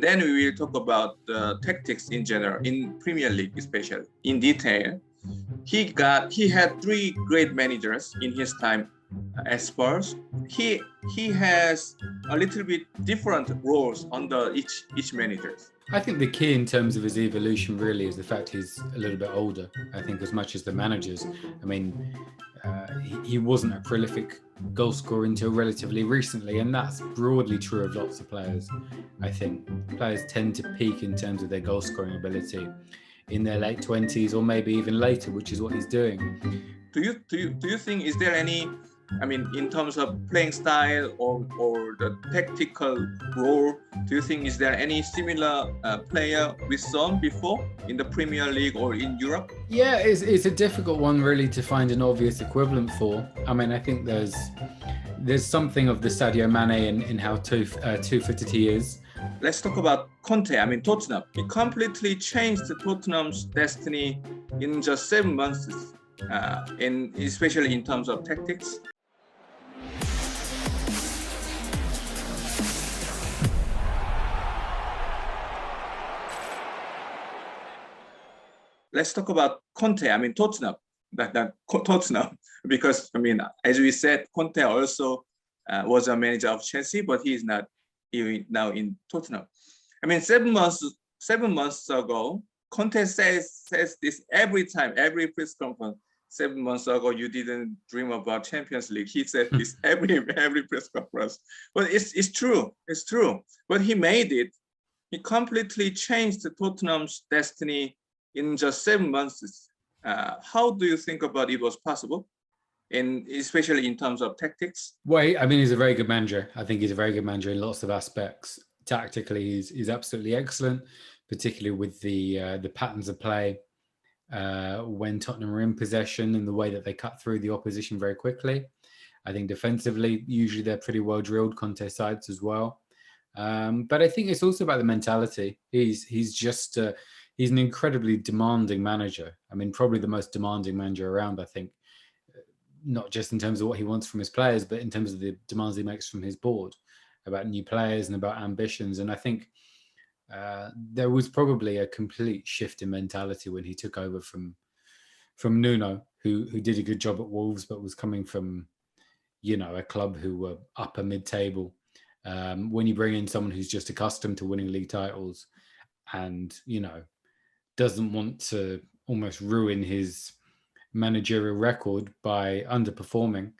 and then we will talk about the tactics in general, in Premier League especially, in detail. He had three great managers in his time at Spurs. He has a little bit different roles under each manager. I think the key in terms of his evolution really is the fact he's a little bit older. I think as much as the managers, I mean, he wasn't a prolific goal scorer until relatively recently, and that's broadly true of lots of players. I think players tend to peak in terms of their goal scoring ability in their late 20s or maybe even later, which is what he's doing. Do you think, is there any, I mean, in terms of playing style or the tactical role, do you think is there any similar player we saw before in the Premier League or in Europe? Yeah, it's a difficult one really to find an obvious equivalent for. I mean, I think there's something of the Sadio Mane in how two-footed he is. Let's talk about Conte. I mean, Tottenham. He completely changed Tottenham's destiny in just 7 months, especially in terms of tactics. Let's talk about Conte. I mean, Tottenham. Tottenham, because I mean, as we said, Conte also was a manager of Chelsea, but he is not now in Tottenham. I mean, 7 months ago, Conte says this every time, every press conference. 7 months ago, you didn't dream about Champions League. He said this every press conference. But it's true. It's true. But he made it. He completely changed Tottenham's destiny in just 7 months. How do you think about it was possible, and especially in terms of tactics? Well, I mean, he's a very good manager. I think he's a very good manager in lots of aspects. Tactically, he's absolutely excellent, particularly with the patterns of play when Tottenham are in possession and the way that they cut through the opposition very quickly. I think defensively, usually they're pretty well drilled, Conte sides as well. But I think it's also about the mentality. He's an incredibly demanding manager. I mean, probably the most demanding manager around, I think, not just in terms of what he wants from his players, but in terms of the demands he makes from his board about new players and about ambitions. And I think there was probably a complete shift in mentality when he took over from Nuno, who did a good job at Wolves, but was coming from, a club who were upper mid-table. When you bring in someone who's just accustomed to winning league titles and, doesn't want to almost ruin his managerial record by underperforming,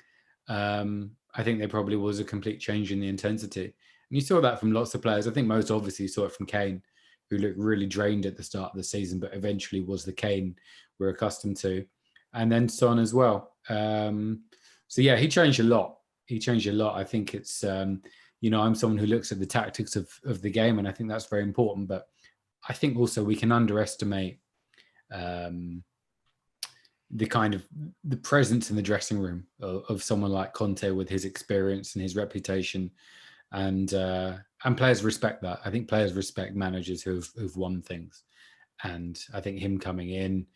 I think there probably was a complete change in the intensity. And you saw that from lots of players. I think most obviously you saw it from Kane, who looked really drained at the start of the season, but eventually was the Kane we're accustomed to. And then Son as well. So yeah, he changed a lot. I think it's, I'm someone who looks at the tactics of the game, and I think that's very important. But I think also we can underestimate the kind of the presence in the dressing room of someone like Conte with his experience and his reputation, and players respect that. I think players respect managers who've won things, and I think him coming in,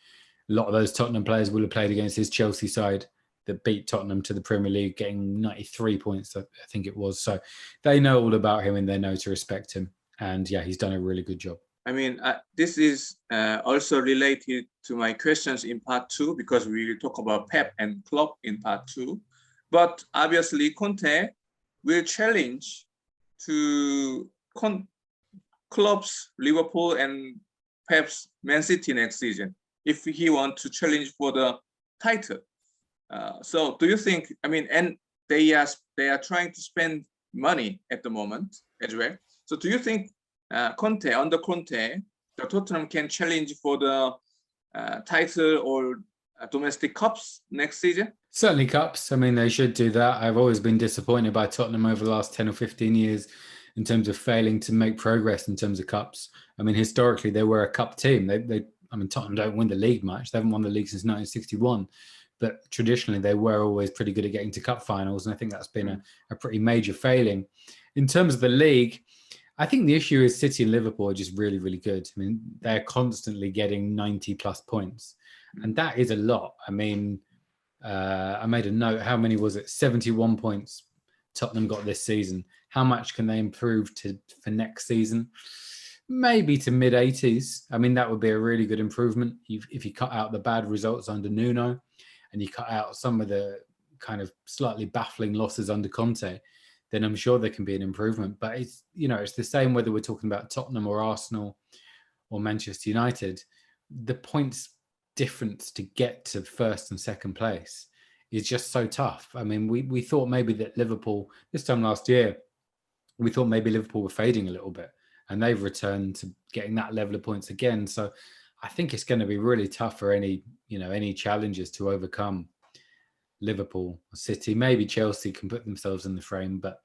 a lot of those Tottenham players will have played against his Chelsea side that beat Tottenham to the Premier League, getting 93 points, I think it was. So they know all about him and they know to respect him. And yeah, he's done a really good job. I mean, this is also related to my questions in part 2, because we will talk about Pep and Klopp in part 2. But obviously, Conte will challenge to Klopp's Liverpool and Pep's Man City next season if he wants to challenge for the title. So do you think, I mean, and they are trying to spend money at the moment as well. So do you think under Conte, the Tottenham can challenge for the title or domestic cups next season? Certainly cups. I mean, they should do that. I've always been disappointed by Tottenham over the last 10 or 15 years in terms of failing to make progress in terms of cups. I mean, historically, they were a cup team. Tottenham don't win the league much. They haven't won the league since 1961. But traditionally, they were always pretty good at getting to cup finals. And I think that's been a pretty major failing. In terms of the league, I think the issue is City and Liverpool are just really, really good. I mean, they're constantly getting 90 plus points. And that is a lot. I mean, I made a note. How many was it? 71 points Tottenham got this season. How much can they improve for next season? Maybe to mid-80s. I mean, that would be a really good improvement if you cut out the bad results under Nuno and you cut out some of the kind of slightly baffling losses under Conte, then I'm sure there can be an improvement. But it's, it's the same whether we're talking about Tottenham or Arsenal or Manchester United. The points difference to get to first and second place is just so tough. I mean, we thought maybe that Liverpool, this time last year, we thought maybe Liverpool were fading a little bit, and they've returned to getting that level of points again. So I think it's going to be really tough for any challenges to overcome Liverpool, City. Maybe Chelsea can put themselves in the frame, but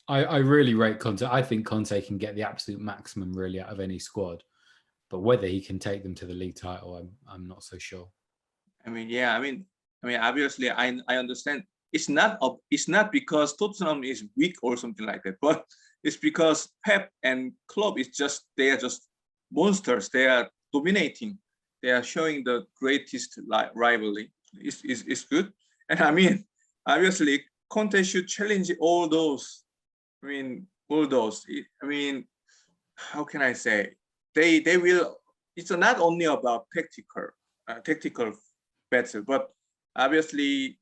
I really rate Conte. I think Conte can get the absolute maximum really out of any squad, but whether he can take them to the league title, I'm not so sure. I mean, obviously, I understand. It's not because Tottenham is weak or something like that, but it's because Pep and Klopp they are just monsters. They are dominating. They are showing the greatest rivalry. It's good. And I mean, obviously, Conte should challenge all those. How can I say? They will. It's not only about tactical battle, but obviously,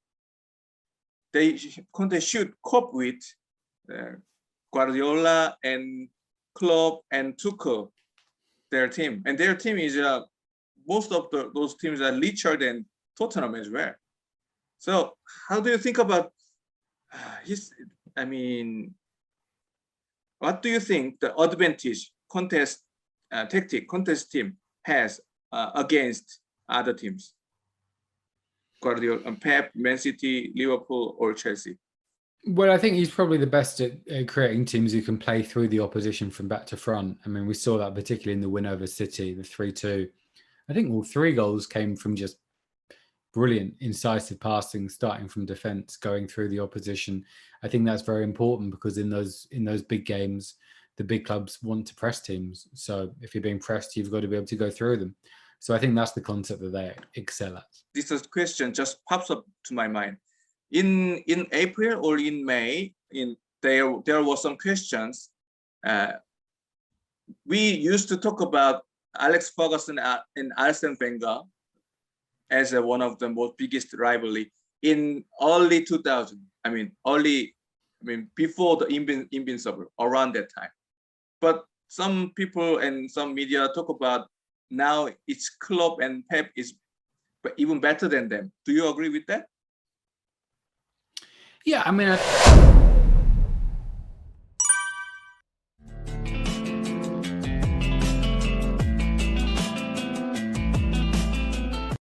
Conte should cope with Guardiola and Klopp and Tuchel, their team, and their team is most of those teams are richer than Tottenham as well. So, how do you think about what do you think the advantage Conte's team has against other teams? Guardiola, Pep, Man City, Liverpool, or Chelsea? Well, I think he's probably the best at creating teams who can play through the opposition from back to front. I mean, we saw that particularly in the win over City, the 3-2. I think all 3 goals came from just brilliant, incisive passing, starting from defence, going through the opposition. I think that's very important because in those big games, the big clubs want to press teams. So if you're being pressed, you've got to be able to go through them. So I think that's the concept that they excel at. This question just pops up to my mind. In April or in May, there were some questions. We used to talk about Alex Ferguson and Arsene Wenger as one of the most biggest rivalry in early 2000. Before the Invincible, around that time. But some people and some media talk about now it's Klopp and Pep is even better than them. Do you agree with that? Yeah, I mean,